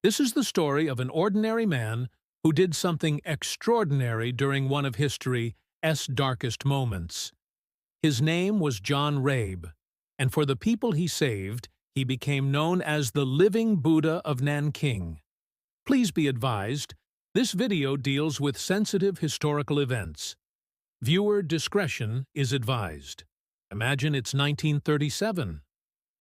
This is the story of an ordinary man who did something extraordinary during one of history's darkest moments. His name was John Rabe, and for the people he saved, he became known as the Living Buddha of Nanking. Please be advised, this video deals with sensitive historical events. Viewer discretion is advised. Imagine it's 1937.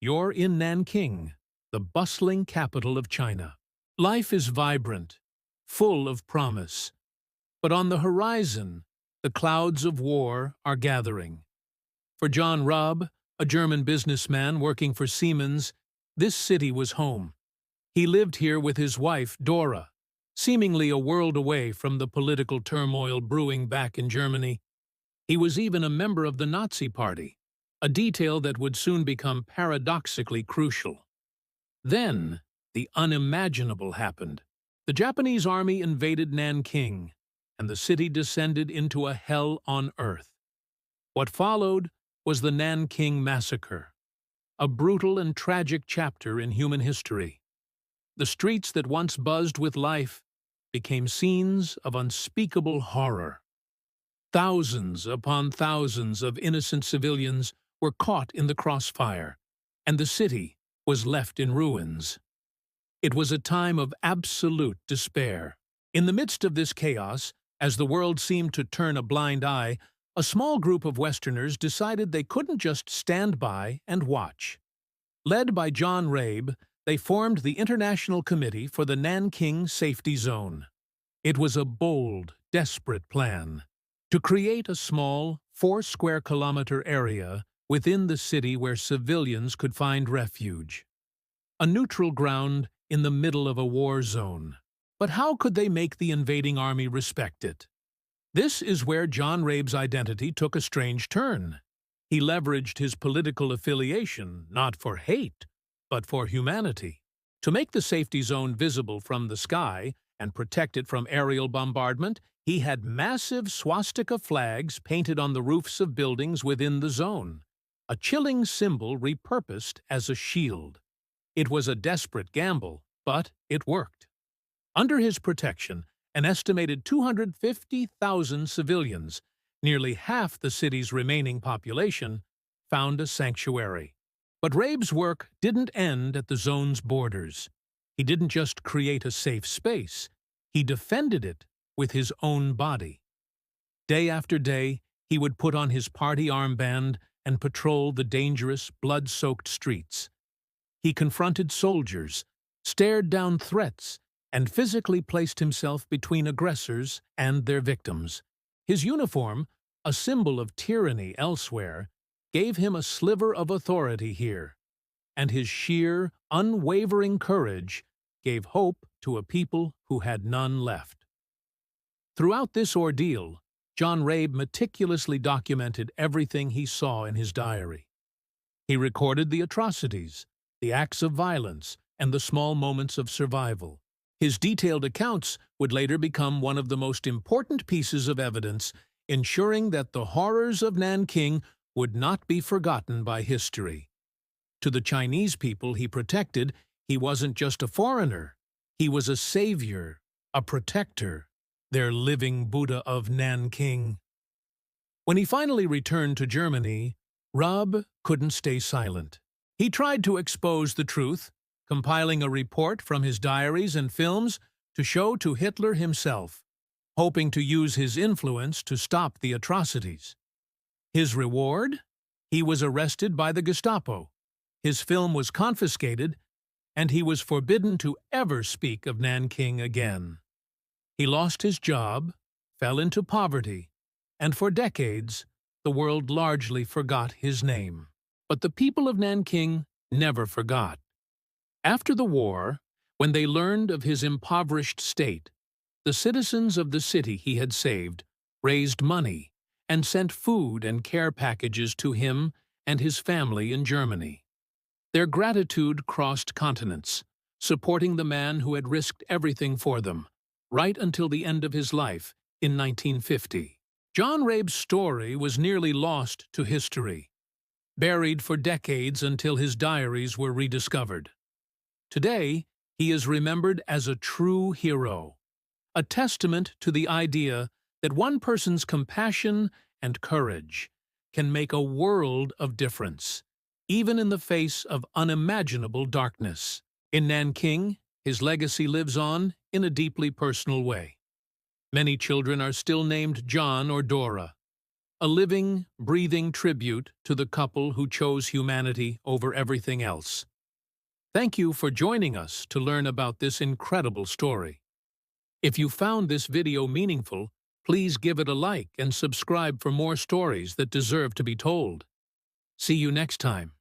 You're in Nanking, the bustling capital of China. Life is vibrant, full of promise. But on the horizon, the clouds of war are gathering. For John Rabe, a German businessman working for Siemens, this city was home. He lived here with his wife, Dora, seemingly a world away from the political turmoil brewing back in Germany. He was even a member of the Nazi Party, a detail that would soon become paradoxically crucial. Then, the unimaginable happened. The Japanese army invaded Nanking, and the city descended into a hell on earth. What followed was the Nanking Massacre, a brutal and tragic chapter in human history. The streets that once buzzed with life became scenes of unspeakable horror. Thousands upon thousands of innocent civilians were caught in the crossfire, and the city was left in ruins. It was a time of absolute despair. In the midst of this chaos, as the world seemed to turn a blind eye, a small group of Westerners decided they couldn't just stand by and watch. Led by John Rabe, they formed the International Committee for the Nanking Safety Zone. It was a bold, desperate plan to create a small, 4-square-kilometer area within the city where civilians could find refuge. A neutral ground in the middle of a war zone. But how could they make the invading army respect it? This is where John Rabe's identity took a strange turn. He leveraged his political affiliation not for hate, but for humanity. To make the safety zone visible from the sky and protect it from aerial bombardment, he had massive swastika flags painted on the roofs of buildings within the zone, a chilling symbol repurposed as a shield. It was a desperate gamble, but it worked. Under his protection, an estimated 250,000 civilians, nearly half the city's remaining population, found a sanctuary. But Rabe's work didn't end at the zone's borders. He didn't just create a safe space, he defended it with his own body. Day after day, he would put on his party armband and patrol the dangerous, blood-soaked streets. He confronted soldiers, stared down threats, and physically placed himself between aggressors and their victims. His uniform, a symbol of tyranny elsewhere, gave him a sliver of authority here, and his sheer, unwavering courage gave hope to a people who had none left. Throughout this ordeal, John Rabe meticulously documented everything he saw in his diary. He recorded the atrocities, the acts of violence, and the small moments of survival. His detailed accounts would later become one of the most important pieces of evidence, ensuring that the horrors of Nanking would not be forgotten by history. To the Chinese people he protected, he wasn't just a foreigner. He was a savior, a protector, their living Buddha of Nanking. When he finally returned to Germany, Rabe couldn't stay silent. He tried to expose the truth, compiling a report from his diaries and films to show to Hitler himself, hoping to use his influence to stop the atrocities. His reward? He was arrested by the Gestapo. His film was confiscated, and he was forbidden to ever speak of Nanking again. He lost his job, fell into poverty, and for decades, the world largely forgot his name. But the people of Nanking never forgot. After the war, when they learned of his impoverished state, the citizens of the city he had saved raised money and sent food and care packages to him and his family in Germany. Their gratitude crossed continents, supporting the man who had risked everything for them, right until the end of his life in 1950. John Rabe's story was nearly lost to history, buried for decades until his diaries were rediscovered. Today, He is remembered as a true hero, a testament to the idea that one person's compassion and courage can make a world of difference, even in the face of unimaginable darkness. In Nanking, his legacy lives on in a deeply personal way. Many children are still named John or Dora, a living, breathing tribute to the couple who chose humanity over everything else. Thank you for joining us to learn about this incredible story. If you found this video meaningful, please give it a like and subscribe for more stories that deserve to be told. See you next time.